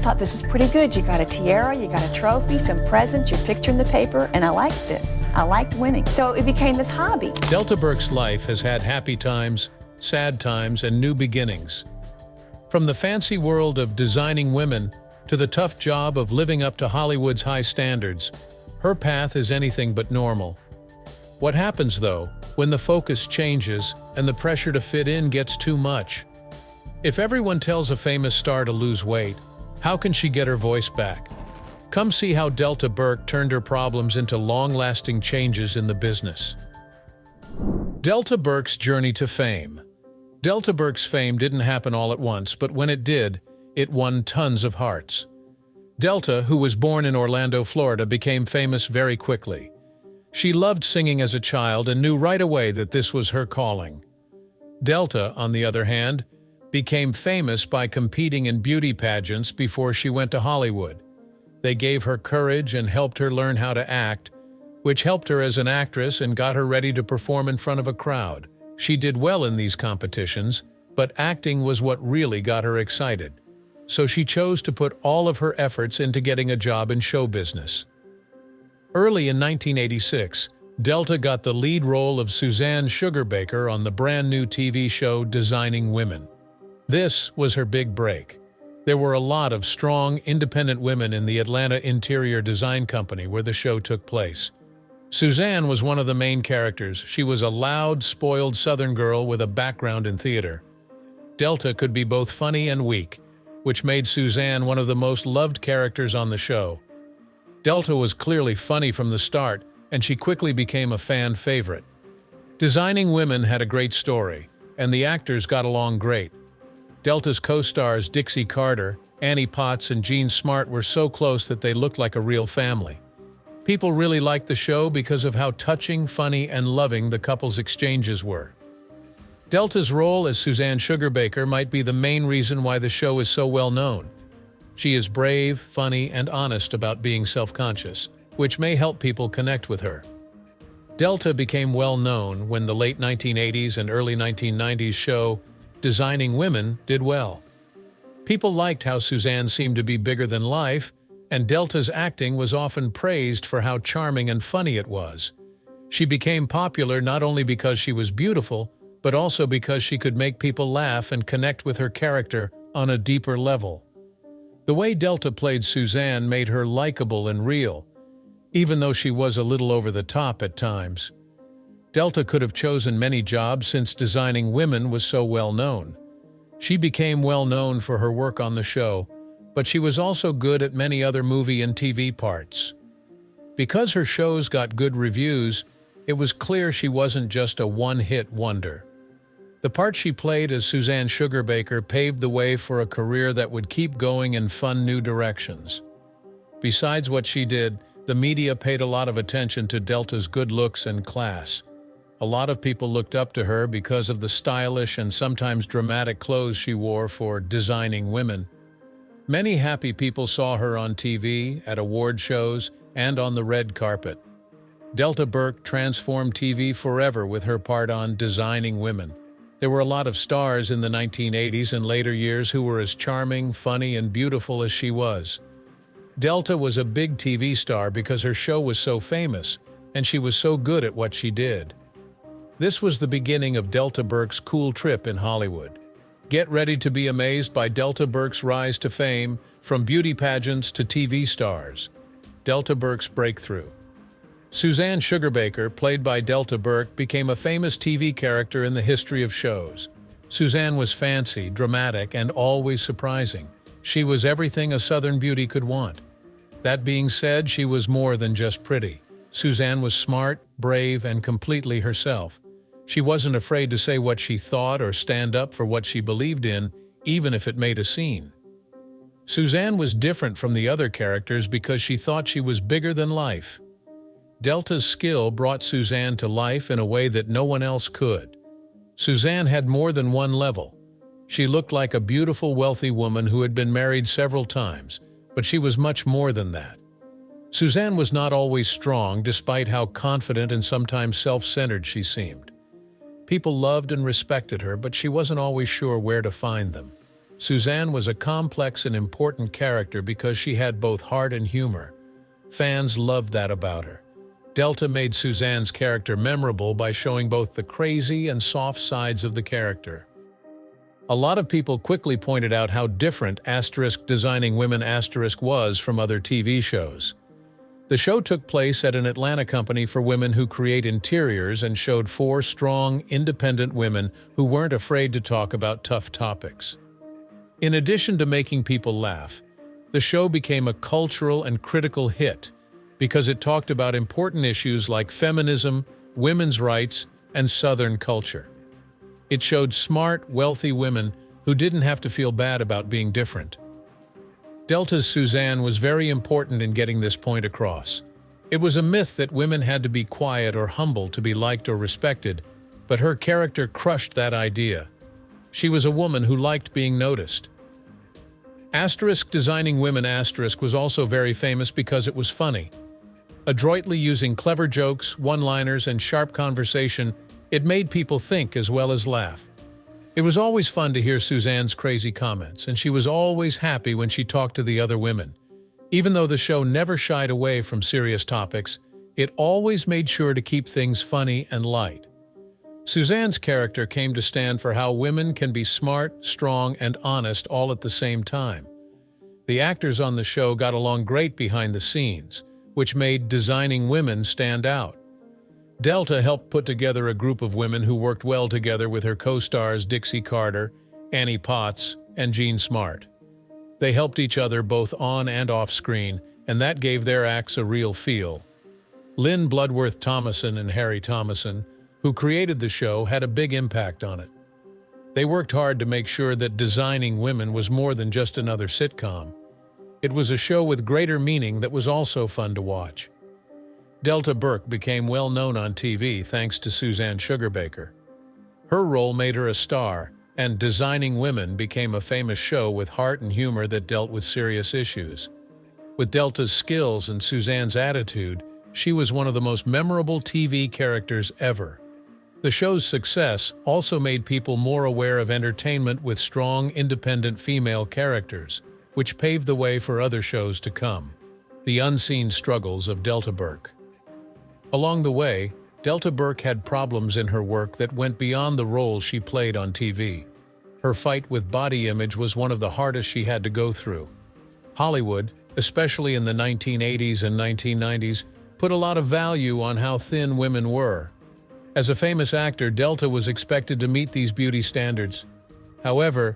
thought this was pretty good. You got a tiara, you got a trophy, some presents, your picture in the paper, and I liked this. I liked winning. So it became this hobby. Delta Burke's life has had happy times, sad times, and new beginnings. From the fancy world of designing women to the tough job of living up to Hollywood's high standards, her path is anything but normal. What happens, though, when the focus changes and the pressure to fit in gets too much? If everyone tells a famous star to lose weight, how can she get her voice back? Come see how Delta Burke turned her problems into long-lasting changes in the business. Delta Burke's journey to fame. Delta Burke's fame didn't happen all at once, but when it did, it won tons of hearts. Delta, who was born in Orlando, Florida, became famous very quickly. She loved singing as a child and knew right away that this was her calling. Delta, on the other hand, became famous by competing in beauty pageants before she went to Hollywood. They gave her courage and helped her learn how to act, which helped her as an actress and got her ready to perform in front of a crowd. She did well in these competitions, but acting was what really got her excited. So she chose to put all of her efforts into getting a job in show business. Early in 1986, Delta got the lead role of Suzanne Sugarbaker on the brand new TV show Designing Women. This was her big break. There were a lot of strong, independent women in the Atlanta interior design company where the show took place. Suzanne was one of the main characters. She was a loud, spoiled Southern girl with a background in theater. Delta could be both funny and weak, which made Suzanne one of the most loved characters on the show. Delta was clearly funny from the start, and she quickly became a fan favorite. Designing Women had a great story, and the actors got along great. Delta's co-stars Dixie Carter, Annie Potts, and Jean Smart were so close that they looked like a real family. People really liked the show because of how touching, funny, and loving the couple's exchanges were. Delta's role as Suzanne Sugarbaker might be the main reason why the show is so well known. She is brave, funny, and honest about being self-conscious, which may help people connect with her. Delta became well known when the late 1980s and early 1990s show Designing Women did well. People liked how Suzanne seemed to be bigger than life, and Delta's acting was often praised for how charming and funny it was. She became popular not only because she was beautiful, but also because she could make people laugh and connect with her character on a deeper level. The way Delta played Suzanne made her likable and real, even though she was a little over the top at times. Delta could have chosen many jobs since Designing Women was so well known. She became well known for her work on the show, but she was also good at many other movie and TV parts. Because her shows got good reviews, it was clear she wasn't just a one-hit wonder. The part she played as Suzanne Sugarbaker paved the way for a career that would keep going in fun new directions. Besides what she did, the media paid a lot of attention to Delta's good looks and class. A lot of people looked up to her because of the stylish and sometimes dramatic clothes she wore for Designing Women. Many happy people saw her on TV, at award shows, and on the red carpet. Delta Burke transformed TV forever with her part on Designing Women. There were a lot of stars in the 1980s and later years who were as charming, funny, and beautiful as she was. Delta was a big TV star because her show was so famous, and she was so good at what she did. This was the beginning of Delta Burke's cool trip in Hollywood. Get ready to be amazed by Delta Burke's rise to fame, from beauty pageants to TV stars. Delta Burke's breakthrough. Suzanne Sugarbaker, played by Delta Burke, became a famous TV character in the history of shows. Suzanne was fancy, dramatic, and always surprising. She was everything a Southern beauty could want. That being said, she was more than just pretty. Suzanne was smart, brave, and completely herself. She wasn't afraid to say what she thought or stand up for what she believed in, even if it made a scene. Suzanne was different from the other characters because she thought she was bigger than life. Delta's skill brought Suzanne to life in a way that no one else could. Suzanne had more than one level. She looked like a beautiful, wealthy woman who had been married several times, but she was much more than that. Suzanne was not always strong, despite how confident and sometimes self-centered she seemed. People loved and respected her, but she wasn't always sure where to find them. Suzanne was a complex and important character because she had both heart and humor. Fans loved that about her. Delta made Suzanne's character memorable by showing both the crazy and soft sides of the character. A lot of people quickly pointed out how different Designing Women was from other TV shows. The show took place at an Atlanta company for women who create interiors and showed 4 strong, independent women who weren't afraid to talk about tough topics. In addition to making people laugh, the show became a cultural and critical hit because it talked about important issues like feminism, women's rights, and Southern culture. It showed smart, wealthy women who didn't have to feel bad about being different. Delta's Suzanne was very important in getting this point across. It was a myth that women had to be quiet or humble to be liked or respected, but her character crushed that idea. She was a woman who liked being noticed. Designing Women was also very famous because it was funny. Adroitly using clever jokes, one-liners, and sharp conversation, it made people think as well as laugh. It was always fun to hear Suzanne's crazy comments, and she was always happy when she talked to the other women. Even though the show never shied away from serious topics, it always made sure to keep things funny and light. Suzanne's character came to stand for how women can be smart, strong, and honest all at the same time. The actors on the show got along great behind the scenes, which made Designing Women stand out. Delta helped put together a group of women who worked well together with her co-stars Dixie Carter, Annie Potts, and Jean Smart. They helped each other both on and off screen, and that gave their acts a real feel. Lynn Bloodworth Thomason and Harry Thomason, who created the show, had a big impact on it. They worked hard to make sure that Designing Women was more than just another sitcom. It was a show with greater meaning that was also fun to watch. Delta Burke became well known on TV thanks to Suzanne Sugarbaker. Her role made her a star, and Designing Women became a famous show with heart and humor that dealt with serious issues. With Delta's skills and Suzanne's attitude, she was one of the most memorable TV characters ever. The show's success also made people more aware of entertainment with strong, independent female characters, which paved the way for other shows to come. The unseen struggles of Delta Burke. Along the way, Delta Burke had problems in her work that went beyond the roles she played on TV. Her fight with body image was one of the hardest she had to go through. Hollywood, especially in the 1980s and 1990s, put a lot of value on how thin women were. As a famous actor, Delta was expected to meet these beauty standards. However,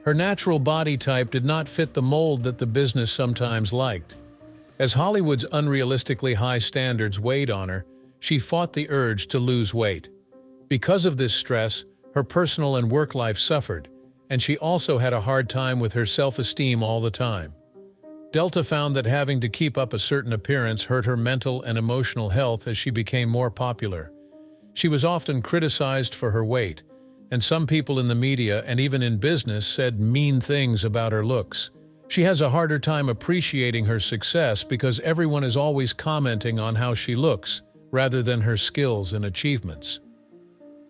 her natural body type did not fit the mold that the business sometimes liked. As Hollywood's unrealistically high standards weighed on her, she fought the urge to lose weight. Because of this stress, her personal and work life suffered, and she also had a hard time with her self-esteem all the time. Delta found that having to keep up a certain appearance hurt her mental and emotional health as she became more popular. She was often criticized for her weight, and some people in the media and even in business said mean things about her looks. She has a harder time appreciating her success because everyone is always commenting on how she looks, rather than her skills and achievements.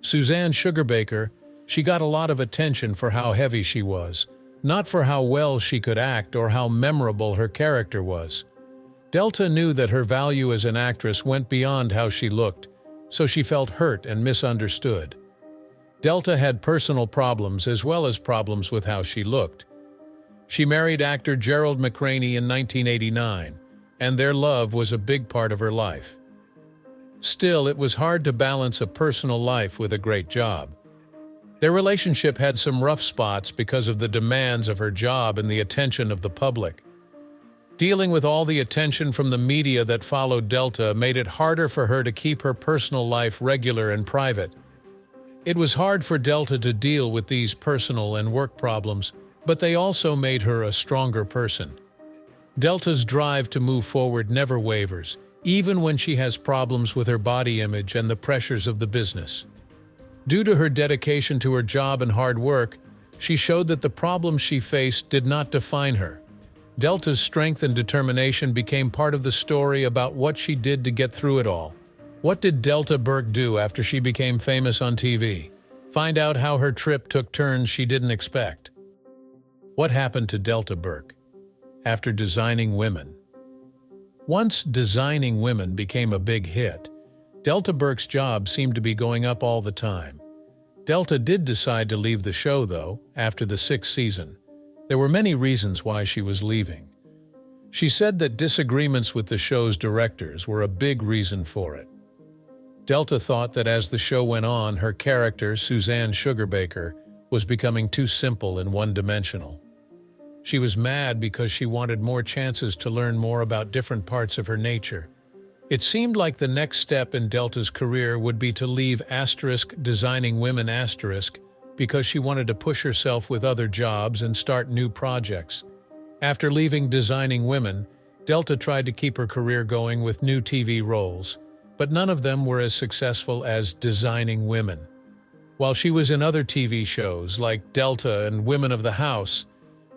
Suzanne Sugarbaker, she got a lot of attention for how heavy she was, not for how well she could act or how memorable her character was. Delta knew that her value as an actress went beyond how she looked, so she felt hurt and misunderstood. Delta had personal problems as well as problems with how she looked. She married actor Gerald McRaney in 1989, and their love was a big part of her life. Still, it was hard to balance a personal life with a great job. Their relationship had some rough spots because of the demands of her job and the attention of the public. Dealing with all the attention from the media that followed Delta made it harder for her to keep her personal life regular and private. It was hard for Delta to deal with these personal and work problems, but they also made her a stronger person. Delta's drive to move forward never wavers, even when she has problems with her body image and the pressures of the business. Due to her dedication to her job and hard work, she showed that the problems she faced did not define her. Delta's strength and determination became part of the story about what she did to get through it all. What did Delta Burke do after she became famous on TV? Find out how her trip took turns she didn't expect. What happened to Delta Burke after Designing Women? Once Designing Women became a big hit, Delta Burke's job seemed to be going up all the time. Delta did decide to leave the show, though, after the 6th season. There were many reasons why she was leaving. She said that disagreements with the show's directors were a big reason for it. Delta thought that as the show went on, her character, Suzanne Sugarbaker, was becoming too simple and one-dimensional. She was mad because she wanted more chances to learn more about different parts of her nature. It seemed like the next step in Delta's career would be to leave Designing Women because she wanted to push herself with other jobs and start new projects. After leaving Designing Women, Delta tried to keep her career going with new TV roles, but none of them were as successful as Designing Women. While she was in other TV shows like Delta and Women of the House,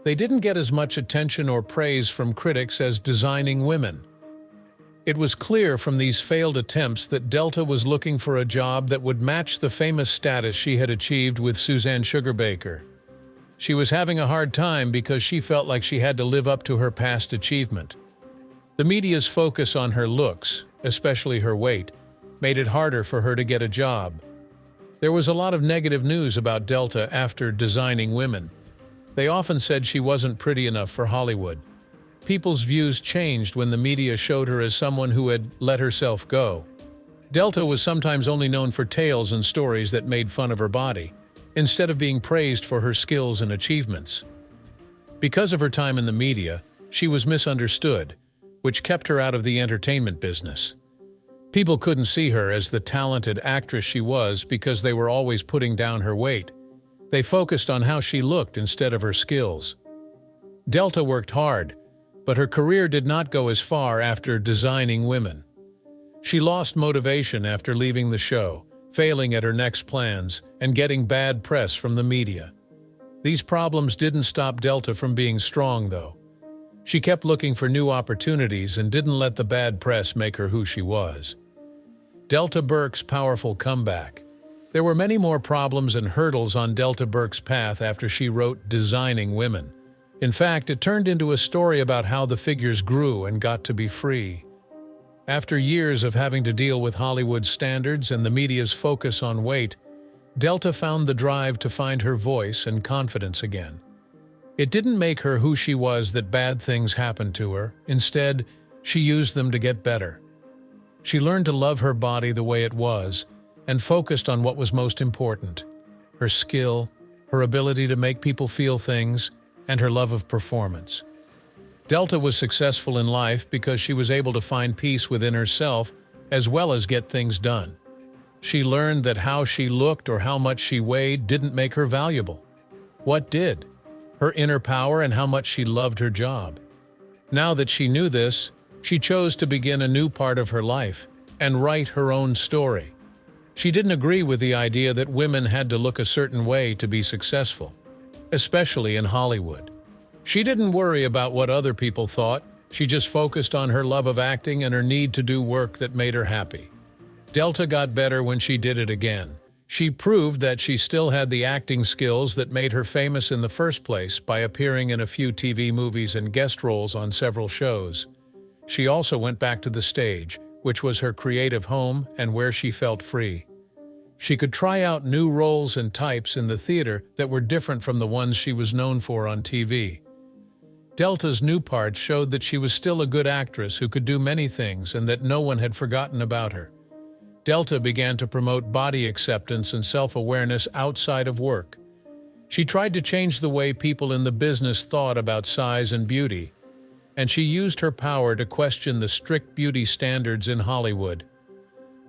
they didn't get as much attention or praise from critics as Designing Women. It was clear from these failed attempts that Delta was looking for a job that would match the famous status she had achieved with Suzanne Sugarbaker. She was having a hard time because she felt like she had to live up to her past achievement. The media's focus on her looks, especially her weight, made it harder for her to get a job. There was a lot of negative news about Delta after Designing Women. They often said she wasn't pretty enough for Hollywood. People's views changed when the media showed her as someone who had let herself go. Delta was sometimes only known for tales and stories that made fun of her body, instead of being praised for her skills and achievements. Because of her time in the media, she was misunderstood, which kept her out of the entertainment business. People couldn't see her as the talented actress she was because they were always putting down her weight. They focused on how she looked instead of her skills. Delta worked hard, but her career did not go as far after Designing Women. She lost motivation after leaving the show, failing at her next plans, and getting bad press from the media. These problems didn't stop Delta from being strong, though. She kept looking for new opportunities and didn't let the bad press make her who she was. Delta Burke's powerful comeback. There were many more problems and hurdles on Delta Burke's path after she wrote Designing Women. In fact, it turned into a story about how the figures grew and got to be free. After years of having to deal with Hollywood standards and the media's focus on weight, Delta found the drive to find her voice and confidence again. It didn't make her who she was that bad things happened to her. Instead, she used them to get better. She learned to love her body the way it was and focused on what was most important: her skill, her ability to make people feel things, and her love of performance. Delta was successful in life because she was able to find peace within herself as well as get things done. She learned that how she looked or how much she weighed didn't make her valuable. What did? Her inner power and how much she loved her job. Now that she knew this, she chose to begin a new part of her life and write her own story. She didn't agree with the idea that women had to look a certain way to be successful, especially in Hollywood. She didn't worry about what other people thought. She just focused on her love of acting and her need to do work that made her happy. Delta got better when she did it again. She proved that she still had the acting skills that made her famous in the first place by appearing in a few TV movies and guest roles on several shows. She also went back to the stage, which was her creative home and where she felt free. She could try out new roles and types in the theater that were different from the ones she was known for on TV. Delta's new parts showed that she was still a good actress who could do many things and that no one had forgotten about her. Delta began to promote body acceptance and self-awareness outside of work. She tried to change the way people in the business thought about size and beauty, and she used her power to question the strict beauty standards in Hollywood.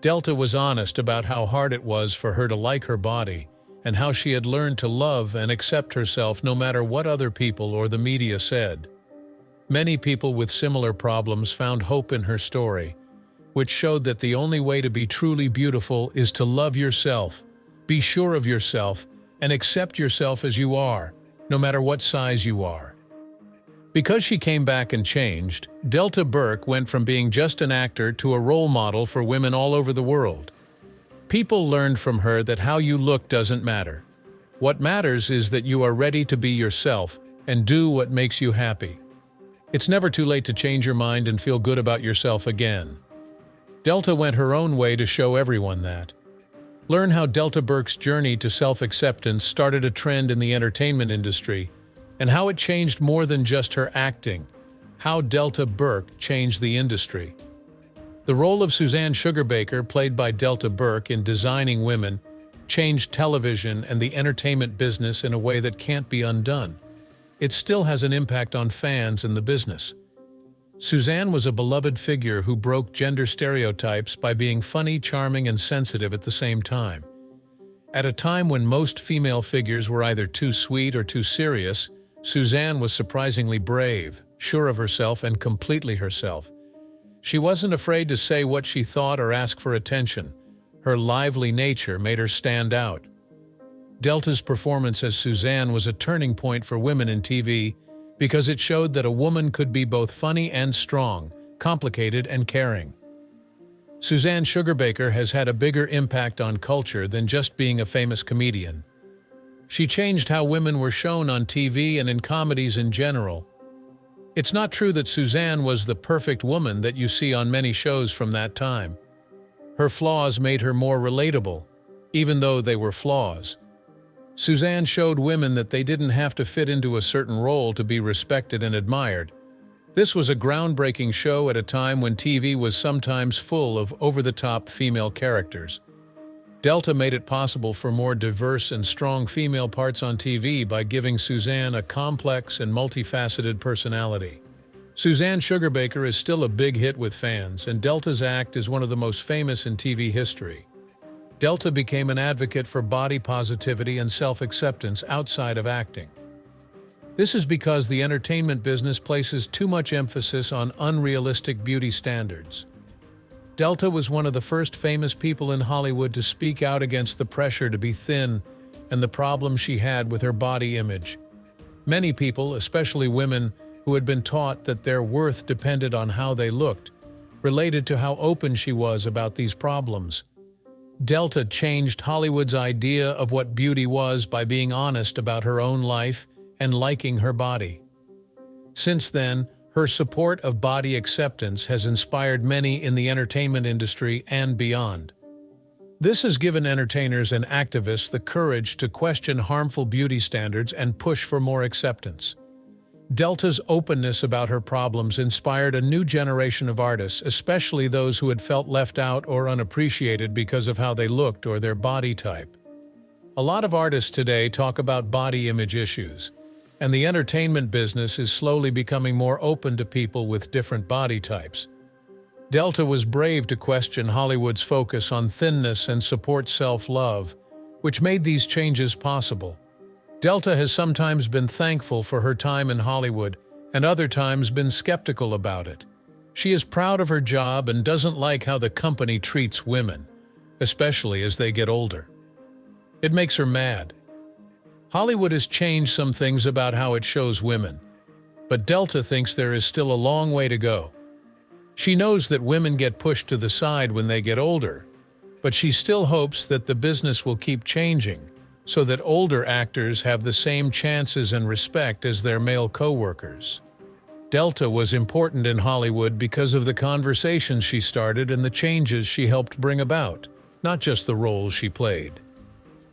Delta was honest about how hard it was for her to like her body and how she had learned to love and accept herself no matter what other people or the media said. Many people with similar problems found hope in her story, which showed that the only way to be truly beautiful is to love yourself, be sure of yourself, and accept yourself as you are, no matter what size you are. Because she came back and changed, Delta Burke went from being just an actor to a role model for women all over the world. People learned from her that how you look doesn't matter. What matters is that you are ready to be yourself, and do what makes you happy. It's never too late to change your mind and feel good about yourself again. Delta went her own way to show everyone that. Learn how Delta Burke's journey to self-acceptance started a trend in the entertainment industry, and how it changed more than just her acting. How Delta Burke changed the industry. The role of Suzanne Sugarbaker, played by Delta Burke in Designing Women, changed television and the entertainment business in a way that can't be undone. It still has an impact on fans and the business. Suzanne was a beloved figure who broke gender stereotypes by being funny, charming, and sensitive at the same time. At a time when most female figures were either too sweet or too serious, Suzanne was surprisingly brave, sure of herself, and completely herself. She wasn't afraid to say what she thought or ask for attention. Her lively nature made her stand out. Delta's performance as Suzanne was a turning point for women in TV because it showed that a woman could be both funny and strong, complicated and caring. Suzanne Sugarbaker has had a bigger impact on culture than just being a famous comedian. She changed how women were shown on TV and in comedies in general. It's not true that Suzanne was the perfect woman that you see on many shows from that time. Her flaws made her more relatable, even though they were flaws. Suzanne showed women that they didn't have to fit into a certain role to be respected and admired. This was a groundbreaking show at a time when TV was sometimes full of over-the-top female characters. Delta made it possible for more diverse and strong female parts on TV by giving Suzanne a complex and multifaceted personality. Suzanne Sugarbaker is still a big hit with fans, and Delta's act is one of the most famous in TV history. Delta became an advocate for body positivity and self-acceptance outside of acting. This is because the entertainment business places too much emphasis on unrealistic beauty standards. Delta was one of the first famous people in Hollywood to speak out against the pressure to be thin and the problems she had with her body image. Many people, especially women who had been taught that their worth depended on how they looked, related to how open she was about these problems. Delta changed Hollywood's idea of what beauty was by being honest about her own life and liking her body. Since then, her support of body acceptance has inspired many in the entertainment industry and beyond. This has given entertainers and activists the courage to question harmful beauty standards and push for more acceptance. Delta's openness about her problems inspired a new generation of artists, especially those who had felt left out or unappreciated because of how they looked or their body type. A lot of artists today talk about body image issues, and the entertainment business is slowly becoming more open to people with different body types. Delta was brave to question Hollywood's focus on thinness and support self-love, which made these changes possible. Delta has sometimes been thankful for her time in Hollywood, and other times been skeptical about it. She is proud of her job and doesn't like how the company treats women, especially as they get older. It makes her mad. Hollywood has changed some things about how it shows women, but Delta thinks there is still a long way to go. She knows that women get pushed to the side when they get older, but she still hopes that the business will keep changing, so that older actors have the same chances and respect as their male co-workers. Delta was important in Hollywood because of the conversations she started and the changes she helped bring about, not just the roles she played.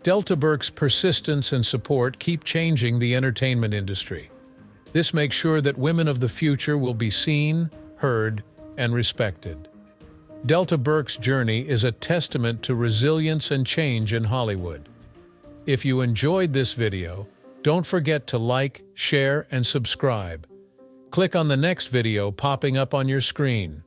Delta Burke's persistence and support keep changing the entertainment industry. This makes sure that women of the future will be seen, heard, and respected. Delta Burke's journey is a testament to resilience and change in Hollywood. If you enjoyed this video, don't forget to like, share, and subscribe. Click on the next video popping up on your screen.